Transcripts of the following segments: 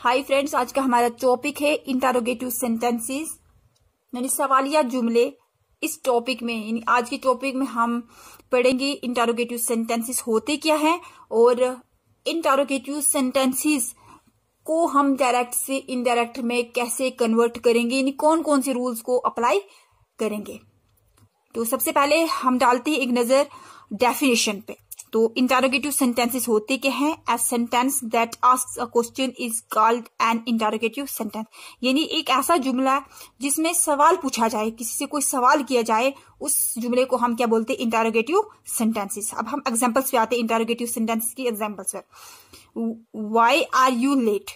Hi friends, आज का हमारा टॉपिक है इंटरोगेटिव सेंटेंसेस यानी सवालिया जुमले। इस टॉपिक में यानी आज के टॉपिक में हम पढ़ेंगे इंटरोगेटिव सेंटेंसेस होते क्या हैं और इंटरोगेटिव सेंटेंसेस को हम डायरेक्ट से इनडायरेक्ट में कैसे कन्वर्ट करेंगे, यानी कौन कौन से रूल्स को अप्लाई करेंगे। तो सबसे पहले हम डालते हैं एक नजर डेफिनेशन पे। तो इंटरोगेटिव सेंटेंसेस होते क्या हैं? A sentence that asks a question is called an interrogative sentence, यानी एक ऐसा जुमला जिसमें सवाल पूछा जाए, किसी से कोई सवाल किया जाए, उस जुमले को हम क्या बोलते हैं? Interrogative sentences. अब हम एग्जांपल्स पे आते हैं, इंटरोगेटिव सेंटेंसेस की एग्जांपल्स पर। व्हाई आर यू लेट,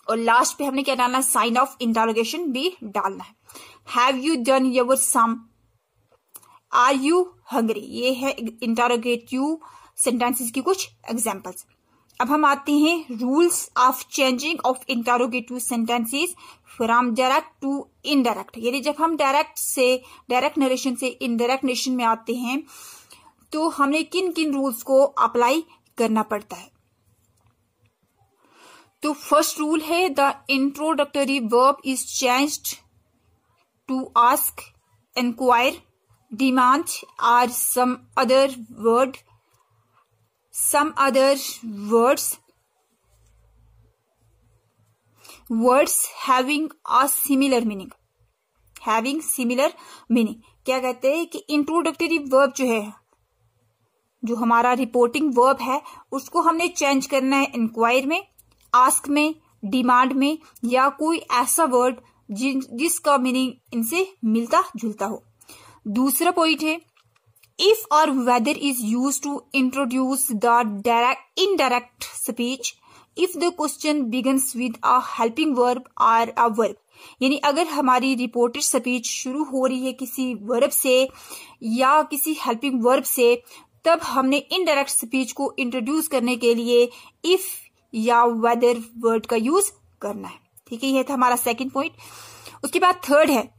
और लास्ट पे हमने क्या डालना है? साइन ऑफ इंटरोगेशन भी डालना है। Have you done your sum, are you hungry, ये है इंटरोगेटिव सेंटेंसेस की कुछ एग्जांपल्स। अब हम आते हैं rules of changing of interrogative sentences from direct to indirect, यानी जब हम डायरेक्ट नरेशन से इनडायरेक्ट नरेशन में आते हैं तो हमें किन किन रूल्स को अप्लाई करना पड़ता है। तो फर्स्ट रूल है the introductory verb is changed to ask, inquire, demand or some other words having a similar meaning। क्या कहते हैं कि इंट्रोडक्टरी वर्ब जो है, जो हमारा रिपोर्टिंग वर्ब है, उसको हमने चेंज करना है इंक्वायर में, आस्क में, डिमांड में, या कोई ऐसा वर्ड जिसका मीनिंग इनसे मिलता जुलता हो। दूसरा पॉइंट है इफ और whether is use to introduce the indirect speech if the question begins with a helping verb और अ वर्ब, यानी अगर हमारी रिपोर्टेड स्पीच शुरू हो रही है किसी वर्ब से या किसी हेल्पिंग वर्ब से, तब हमने इनडायरेक्ट स्पीच को इंट्रोड्यूस करने के लिए इफ या वेदर वर्ड का यूज करना है। ठीक है, यह था हमारा सेकंड पॉइंट। उसके बाद थर्ड है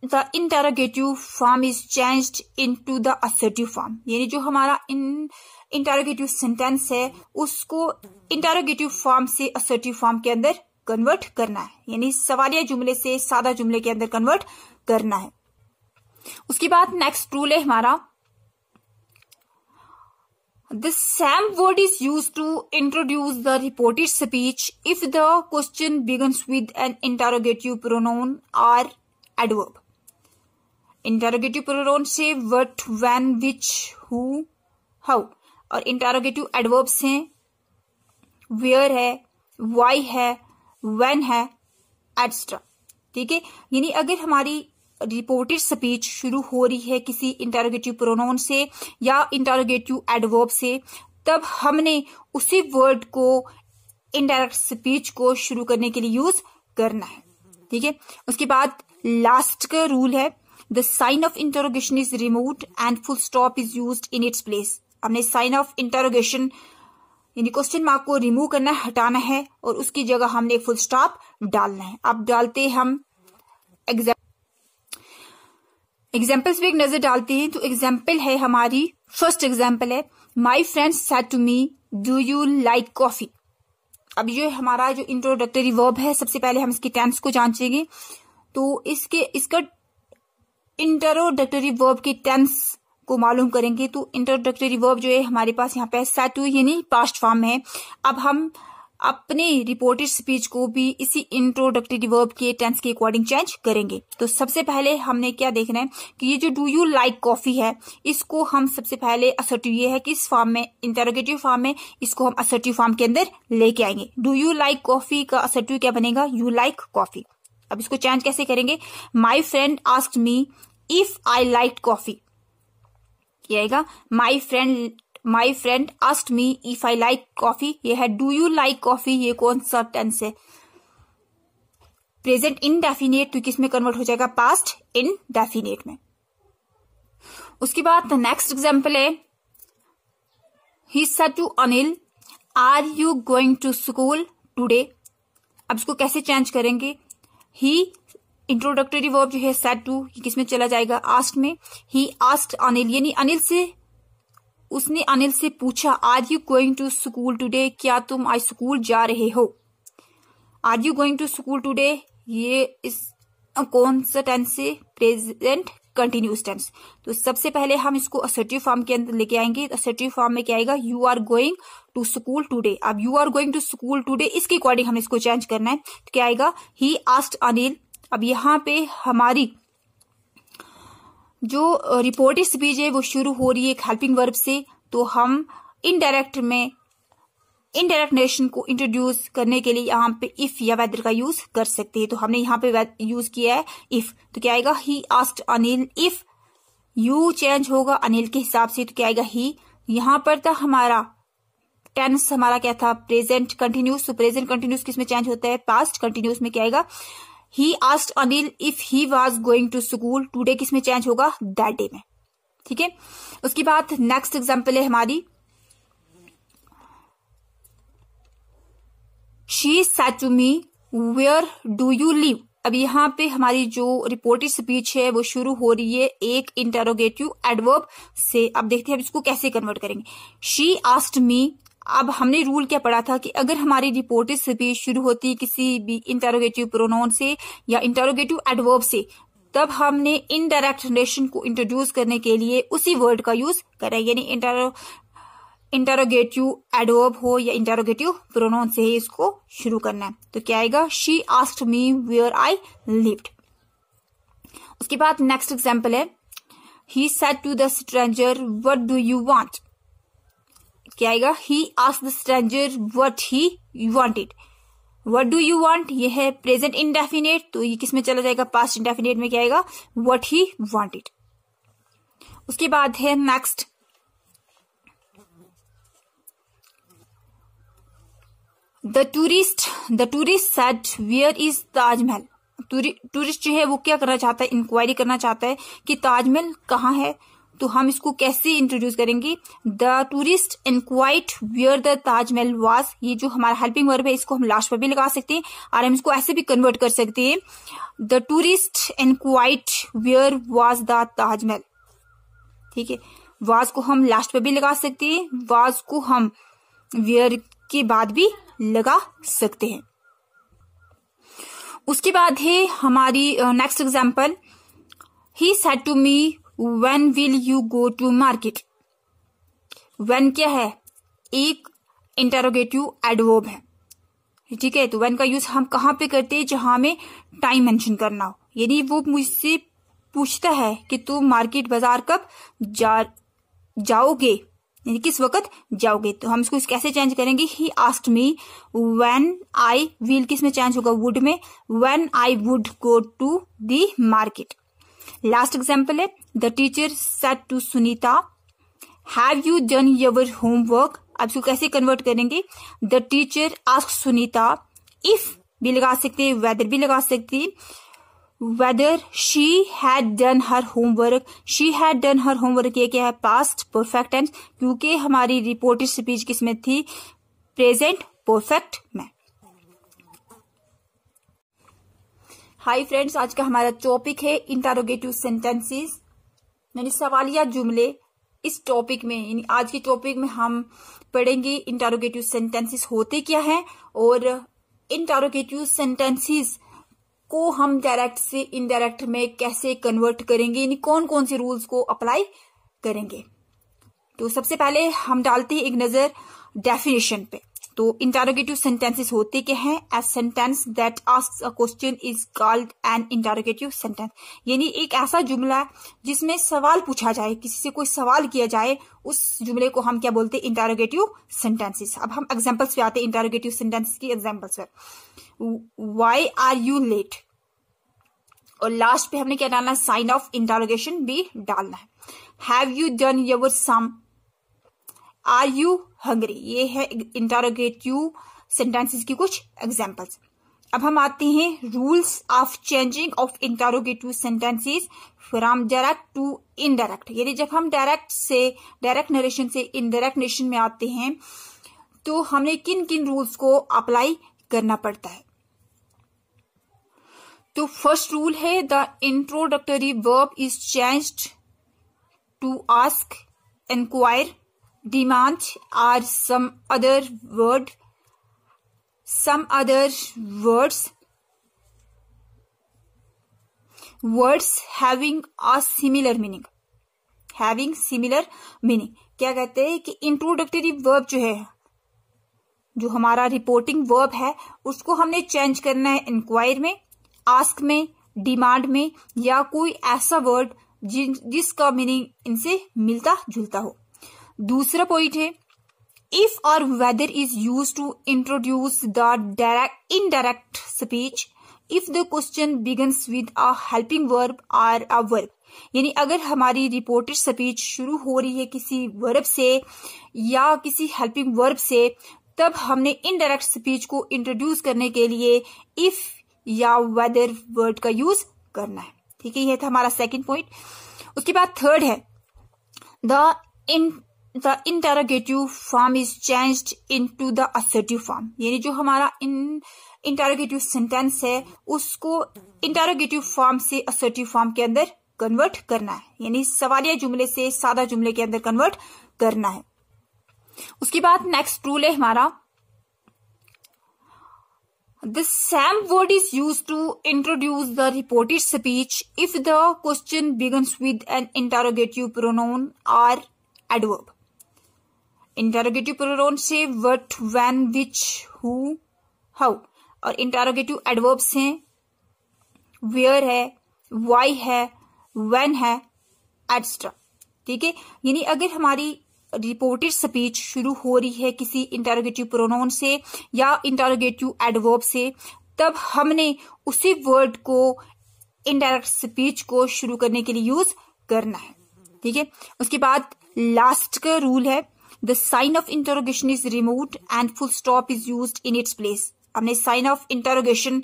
the interrogative form is changed into the assertive form, यानी जो हमारा इंटरोगेटिव सेंटेंस है उसको इंटरोगेटिव फॉर्म से असर्टिव फॉर्म के अंदर कन्वर्ट करना है, यानी सवालिया जुमले से सादा जुमले के अंदर कन्वर्ट करना है। उसके बाद नेक्स्ट रूल है हमारा the same word is used to introduce the reported speech if the question begins with an interrogative pronoun or adverb। Interrogative pronoun से what, when, which, who, how, और इंटरोगेटिव एडवर्ब्स हैं where है, why है, when है, etcetera. ठीक है, यानी अगर हमारी रिपोर्टेड स्पीच शुरू हो रही है किसी इंटरोगेटिव प्रोनाउन से या इंटरोगेटिव एडवर्ब से, तब हमने उसी वर्ड को इनडायरेक्ट स्पीच को शुरू करने के लिए यूज करना है। ठीक है, उसके बाद लास्ट का रूल है the sign of interrogation is removed and full stop is used in its place. हमने साइन ऑफ इंटरोगेशन यानी क्वेश्चन मार्क को रिमूव करना है, हटाना है, और उसकी जगह हमने फुल स्टॉप डालना है। अब डालते हम एग्जाम्पल्स पे एक नजर डालते हैं। तो एग्जाम्पल है हमारी, फर्स्ट एग्जाम्पल है my friends said to me do you like coffee. अब ये हमारा जो इंट्रोडक्टरी वर्ब है, सबसे पहले हम इसकी टेंस को जांचेंगे। तो इसका इंट्रोडक्टरी वर्ब की टेंस को मालूम करेंगे। तो इंट्रोडक्टरी वर्ब जो है हमारे पास यहाँ पे सेड टू यानी पास्ट फॉर्म में है। अब हम अपनी रिपोर्टेड स्पीच को भी इसी इंट्रोडक्टरी वर्ब के टेंस के अकॉर्डिंग चेंज करेंगे। तो सबसे पहले हमने क्या देखना है कि ये जो डू यू लाइक कॉफी है, इसको हम सबसे पहले असर्टिव, ये है कि इस फॉर्म में, इंटरोगेटिव फॉर्म में, इसको हम असर्टिव फॉर्म के अंदर लेके आएंगे। डू यू लाइक कॉफी का असर्टिव क्या बनेगा? You like coffee. अब इसको चेंज कैसे करेंगे? My friend asked me if I like coffee, ये आएगा my friend asked me if I like coffee. ये है डू यू लाइक कॉफी, ये कौन सा टेंस है? प्रेजेंट इनडेफिनिट, तो किसमें कन्वर्ट हो जाएगा? पास्ट इनडेफिनिट में। उसके बाद नेक्स्ट एग्जांपल है he said to Anil are you going to school today. अब इसको कैसे चेंज करेंगे? ही इंट्रोडक्टरी वर्ब जो है सेड टू, किसमें चला जाएगा? आस्क्ड में। ही आस्क्ड अनिल, यानी अनिल से उसने अनिल से पूछा, are you going to school today, क्या तुम आज स्कूल जा रहे हो। Are you going to school today, ये इस कौन सा टेंस से, प्रेजेंट कंटिन्यूस टेंस। तो सबसे पहले हम इसको असर्टिव फॉर्म के अंदर लेके आएंगे। असर्टिव फॉर्म में क्या आएगा, you are going to school today. अब you are going to school today, इसके अकॉर्डिंग हमें इसको चेंज करना है। तो क्या आएगा, ही आस्क्ड अनिल। अब यहाँ पे हमारी जो रिपोर्टेड स्पीच है वो शुरू हो रही है एक हेल्पिंग वर्ब से, तो हम इनडायरेक्ट नेरेशन को इंट्रोड्यूस करने के लिए यहाँ पे इफ या वेदर का यूज कर सकते हैं। तो हमने यहाँ पे यूज किया है इफ। तो क्या आएगा, he asked Anil if, you change होगा अनिल के हिसाब से, तो क्या आएगा ही। यहाँ पर था हमारा टेंस, हमारा क्या था, प्रेजेंट कंटिन्यूस। तो प्रेजेंट कंटिन्यूस किसमें चेंज होता है, पास्ट कंटिन्यूस में। क्या आएगा, he asked Anil if he was going to school today, किसमें चेंज होगा, दैट डे में। ठीक है, उसके बाद नेक्स्ट एग्जांपल है हमारी, she said to me where do you live. अब यहाँ पे हमारी जो रिपोर्टेड स्पीच है वो शुरू हो रही है एक इंटरोगेटिव एडवर्ब से। अब देखते हैं अब इसको कैसे कन्वर्ट करेंगे। शी आस्क्ड मी, अब हमने रूल क्या पढ़ा था कि अगर हमारी रिपोर्टेड स्पीच शुरू होती है किसी भी इंटरोगेटिव प्रोनाउन से या इंटरोगेटिव एडवर्ब से, तब हमने इनडायरेक्ट नरेशन को इंट्रोड्यूस करने के लिए उसी वर्ड का यूज करें, यानी इंटरोगेटिव एडवर्ब हो या इंटरोगेटिव प्रोनाउन से ही इसको शुरू करना है। तो क्या आएगा, she asked me where I lived. उसके बाद नेक्स्ट एग्जांपल है, he said to the stranger what do you want. क्या आएगा, he asked the stranger what he wanted. What do you want, ये है प्रेजेंट इंडेफिनिट, तो ये किसमें चला जाएगा, पास्ट इंडेफिनिट में। क्या आएगा, व्हाट ही वांटेड। उसके बाद है next, the tourist said where is Taj Mahal. Tourist जो है वो क्या करना चाहता है, इंक्वायरी करना चाहता है कि ताजमहल कहाँ है। तो हम इसको कैसे इंट्रोड्यूस करेंगे, the tourist inquired where the Taj Mahal was. ये जो हमारा हेल्पिंग वर्ब है इसको हम लास्ट पर भी लगा सकते हैं और हम इसको ऐसे भी कन्वर्ट कर सकते हैं, the tourist inquired where was the Taj Mahal. ठीक है, वाज को हम लास्ट पर भी लगा सकते हैं, वाज को हम वेयर के बाद भी लगा सकते हैं। उसके बाद है हमारी next example, he said to me when will you go to market. When क्या है, एक इंटरोगेटिव एडवर्ब है। ठीक है, तो व्हेन का यूज हम कहाँ पे करते हैं, जहां हमें टाइम मेंशन करना हो। यानी वो मुझसे पूछता है कि तुम मार्केट बाजार कब जाओगे, यानी किस वक्त जाओगे। तो हम इसको कैसे चेंज करेंगे, he asked me when I will, किस में चेंज होगा, वुड में, when I would go to the market. Last example है, the teacher said to Sunita have you done your homework. अब इसको कैसे कन्वर्ट करेंगे, the teacher asked Sunita if भी लगा सकते हैं, वेदर भी लगा सकते हैं, whether she had done her homework। she had done her homework ये क्या है, पास्ट परफेक्ट टेंस, क्योंकि हमारी रिपोर्टेड स्पीच किसमें थी, प्रेजेंट परफेक्ट में। हाय फ्रेंड्स, आज का हमारा टॉपिक है इंटरोगेटिव सेंटेंसेस, यानी सवालिया जुमले। इस टॉपिक में यानी आज के टॉपिक में हम पढ़ेंगे इंटरोगेटिव सेंटेंसेस होते क्या हैं और इंटरोगेटिव सेंटेंसेस को हम डायरेक्ट से इनडायरेक्ट में कैसे कन्वर्ट करेंगे, यानी कौन कौन से रूल्स को अप्लाई करेंगे। तो सबसे पहले हम डालते हैं एक नजर डेफिनेशन पे। तो इंटरोगेटिव सेंटेंसेस होते क्या हैं, a sentence that asks a question is called an interrogative sentence. यानी एक ऐसा जुमला जिसमें सवाल पूछा जाए, किसी से कोई सवाल किया जाए, उस जुमले को हम क्या बोलते हैं, इंटरोगेटिव सेंटेंसेस। अब हम एग्जांपल्स पे आते हैं, इंटरोगेटिव सेंटेंसेस की एग्जांपल्स पे। व्हाई आर यू लेट, और लास्ट पे हमने क्या डालना है, साइन ऑफ इंटरोगेशन भी डालना है। Have you done your sum, are you hungry. ये है इंटरोगेटिव सेंटेंसेस की कुछ एग्जांपल्स। अब हम आते हैं rules of changing of interrogative sentences from direct to indirect. यानी जब हम डायरेक्ट नरेशन से इनडायरेक्ट नरेशन में आते हैं तो हमें किन किन रूल्स को अप्लाई करना पड़ता है। तो फर्स्ट रूल है, the introductory verb is changed to ask, inquire demand or some other words having a similar meaning. क्या कहते हैं कि इंट्रोडक्टरी वर्ब जो है, जो हमारा रिपोर्टिंग वर्ब है, उसको हमने चेंज करना है इंक्वायर में, आस्क में, डिमांड में, या कोई ऐसा वर्ड जिसका मीनिंग इनसे मिलता जुलता हो। दूसरा पॉइंट है, इफ और whether is use to introduce the indirect speech if the question begins with a helping verb और अ वर्ब। यानी अगर हमारी रिपोर्टेड स्पीच शुरू हो रही है किसी वर्ब से या किसी हेल्पिंग वर्ब से, तब हमने इनडायरेक्ट स्पीच को इंट्रोड्यूस करने के लिए इफ या वेदर वर्ड का यूज करना है। ठीक है, यह था हमारा सेकंड पॉइंट। उसके बाद थर्ड है, the interrogative form is changed into the assertive form. यानी जो हमारा इंटरोगेटिव सेंटेंस है उसको इंटरोगेटिव फॉर्म से असर्टिव फॉर्म के अंदर कन्वर्ट करना है, यानी सवालिया जुमले से सादा जुमले के अंदर कन्वर्ट करना है। उसके बाद नेक्स्ट रूल है हमारा, the same word is used to introduce the reported speech if the question begins with an interrogative pronoun or adverb. Interrogative pronoun से what, when, which, who, how, और interrogative adverbs हैं where है, why है, when है, etc. ठीक है, यानी अगर हमारी रिपोर्टेड स्पीच शुरू हो रही है किसी इंटरोगेटिव प्रोनाउन से या इंटरोगेटिव एडवर्ब से, तब हमने उसी वर्ड को इनडायरेक्ट स्पीच को शुरू करने के लिए यूज करना है। ठीक है, उसके बाद लास्ट का रूल है, the sign of interrogation is removed and full stop is used in its place. हमने साइन ऑफ इंटरोगेशन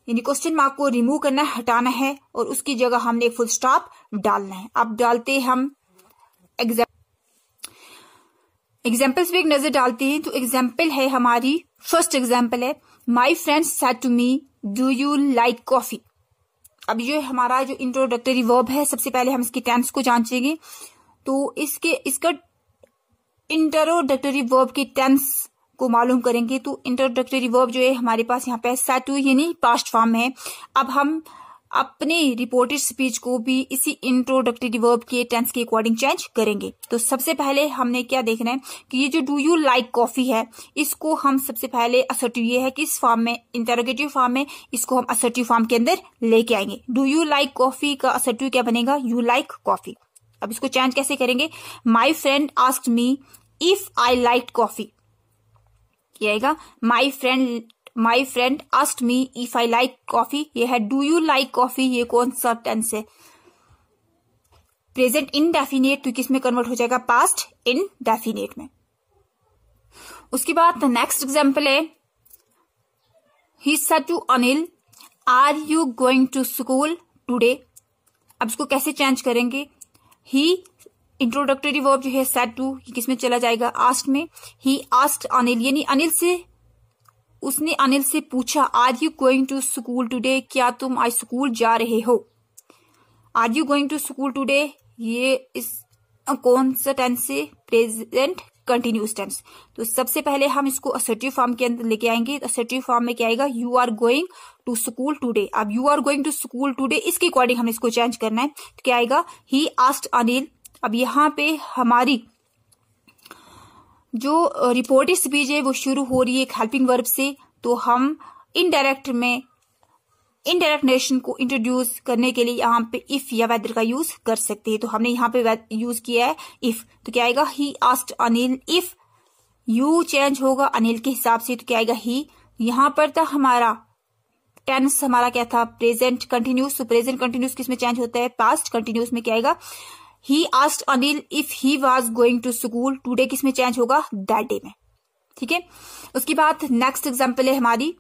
यानी क्वेश्चन मार्क को रिमूव करना है, हटाना है, और उसकी जगह हमने फुल स्टॉप डालना है। अब डालते हम एग्जाम्पल्स पे एक नजर डालते हैं। तो एग्जाम्पल है हमारी, फर्स्ट एग्जाम्पल है, my friend said to me do you like coffee. अब ये हमारा जो इंट्रोडक्टरी वर्ब है, सबसे पहले हम इसकी टेंस को जांचेंगे। तो इसका इंट्रोडक्टरी वर्ब की टेंस को मालूम करेंगे। तो इंट्रोडक्टरी वर्ब जो है हमारे पास यहाँ पे सेड टू यानी पास्ट फॉर्म में है। अब हम अपने रिपोर्टेड स्पीच को भी इसी इंट्रोडक्टरी वर्ब के टेंस के अकॉर्डिंग चेंज करेंगे। तो सबसे पहले हमने क्या देखना है कि ये जो डू यू लाइक कॉफी है, इसको हम सबसे पहले असर्टिव, ये है कि इस फॉर्म में, इंटरोगेटिव फॉर्म में, इसको हम असर्टिव फॉर्म के अंदर लेके आएंगे। डू यू लाइक कॉफी का असर्टिव क्या बनेगा, यू लाइक कॉफी। अब इसको चेंज कैसे करेंगे, my friend asked me if I like coffee, ये आएगा my friend asked me if I like coffee. ये है डू यू लाइक कॉफी, ये कौन सा टेंस है, प्रेजेंट इनडेफिनेट, तो किसमें कन्वर्ट हो जाएगा, पास्ट इनडेफिनेट में। उसके बाद नेक्स्ट एग्जांपल है, he said to Anil are you going to school today. अब इसको कैसे चेंज करेंगे, ही इंट्रोडक्टरी वर्ब जो है सेड टू, किसमें चला जाएगा, आस्क्ड में। ही आस्क्ड अनिल, यानी उसने अनिल से पूछा, are you going to school today, क्या तुम आज स्कूल जा रहे हो। Are you going to school today, ये इस कौन सा टेंस से, प्रेजेंट कंटिन्यूस टेंस। तो सबसे पहले हम इसको असर्टिव फॉर्म के अंदर लेके आएंगे। असर्टिव फॉर्म में क्या आएगा, you are going to school today. अब you are going to school today, इसके अकॉर्डिंग हमें इसको चेंज करना है। तो क्या आएगा, ही आस्क्ड अनिल। अब यहाँ पे हमारी जो रिपोर्टेड स्पीच है वो शुरू हो रही है एक हेल्पिंग वर्ब से, तो हम इनडायरेक्ट नेरेशन को इंट्रोड्यूस करने के लिए यहाँ पे इफ या वेदर का यूज कर सकते हैं। तो हमने यहाँ पे यूज किया है इफ। तो क्या आएगा, he asked Anil if, you change होगा अनिल के हिसाब से, तो क्या आएगा ही। यहाँ पर था हमारा टेंस, हमारा क्या था, प्रेजेंट कंटिन्यूस। तो प्रेजेंट कंटिन्यूस किसमें चेंज होता है, पास्ट कंटिन्यूस में। क्या आएगा, he asked Anil if he was going to school today, किसमें चेंज होगा, दैट डे में। ठीक है, उसके बाद नेक्स्ट एग्जांपल है हमारी,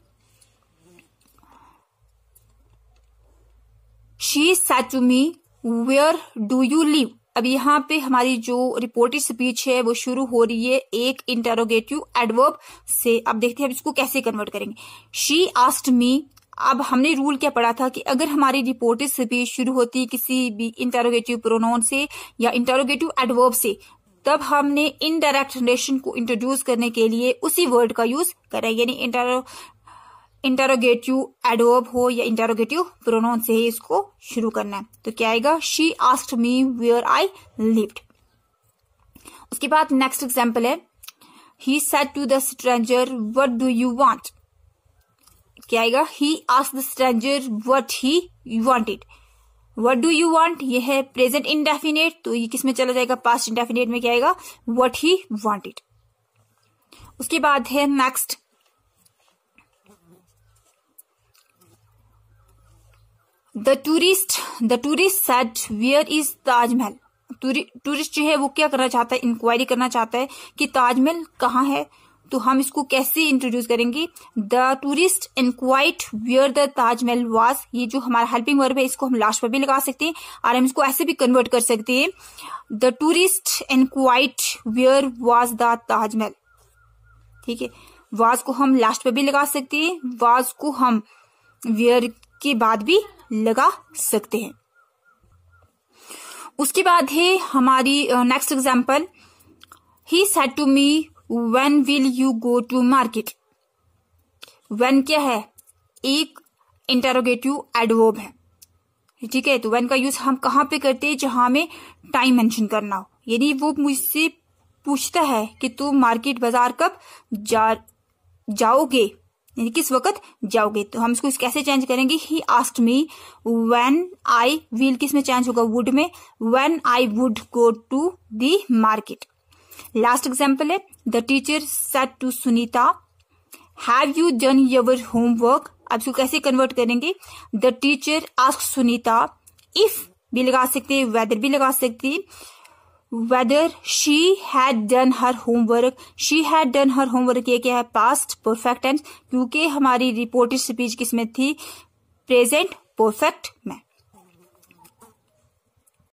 she said to me where do you live. अब यहाँ पे हमारी जो रिपोर्टेड स्पीच है वो शुरू हो रही है एक इंटरोगेटिव एडवर्ब से। अब देखते हैं अब इसको कैसे कन्वर्ट करेंगे। शी आस्क्ड मी, अब हमने रूल क्या पढ़ा था कि अगर हमारी रिपोर्टेड स्पीच शुरू होती है किसी भी इंटरोगेटिव प्रोनाउन से या इंटरोगेटिव एडवर्ब से, तब हमने इनडायरेक्ट नरेशन को इंट्रोड्यूस करने के लिए उसी वर्ड का यूज करें, यानी इंटरोगेटिव एडवर्ब हो या इंटरोगेटिव प्रोनाउन से ही इसको शुरू करना है। तो क्या आएगा, she asked me where I lived. उसके बाद नेक्स्ट एग्जांपल है, he said to the stranger what do you want. क्या आएगा, he asked the stranger what he wanted. What do you want ये है प्रेजेंट इंडेफिनिट, तो ये किस में चला जाएगा, पास्ट इंडेफिनिट में। क्या आएगा, व्हाट ही वांटेड। उसके बाद है next, the tourist said where is Taj Mahal. Tourist जो है वो क्या करना चाहता है, इंक्वायरी करना चाहता है कि ताजमहल कहाँ है। तो हम इसको कैसे इंट्रोड्यूस करेंगे, the tourist inquired where the Taj Mahal was. ये जो हमारा हेल्पिंग वर्ब है इसको हम लास्ट पर भी लगा सकते हैं और हम इसको ऐसे भी कन्वर्ट कर सकते हैं, the tourist inquired where was the Taj Mahal. ठीक है, वाज को हम लास्ट पर भी लगा सकते हैं, वाज को हम वेयर के बाद भी लगा सकते हैं। उसके बाद है हमारी next example, he said to me when will you go to market. When क्या है, एक इंटरोगेटिव एडवर्ब है। ठीक है, तो व्हेन का यूज हम कहाँ पे करते हैं, जहां हमें टाइम मेंशन करना हो। यानी वो मुझसे पूछता है कि तुम मार्केट बाजार कब जाओगे, यानी किस वक्त जाओगे। तो हम इसको कैसे चेंज करेंगे, he asked me when I will, किस में चेंज होगा, वुड में, when I would go to the market. Last example है, the teacher said to Sunita have you done your homework. अब इसको कैसे कन्वर्ट करेंगे, the teacher asked Sunita, if भी लगा सकते हैं, वेदर भी लगा सकते हैं, whether she had done her homework। she had done her homework ये क्या है, past perfect tense, क्योंकि हमारी रिपोर्टेड स्पीच किसमें थी, प्रेजेंट परफेक्ट में।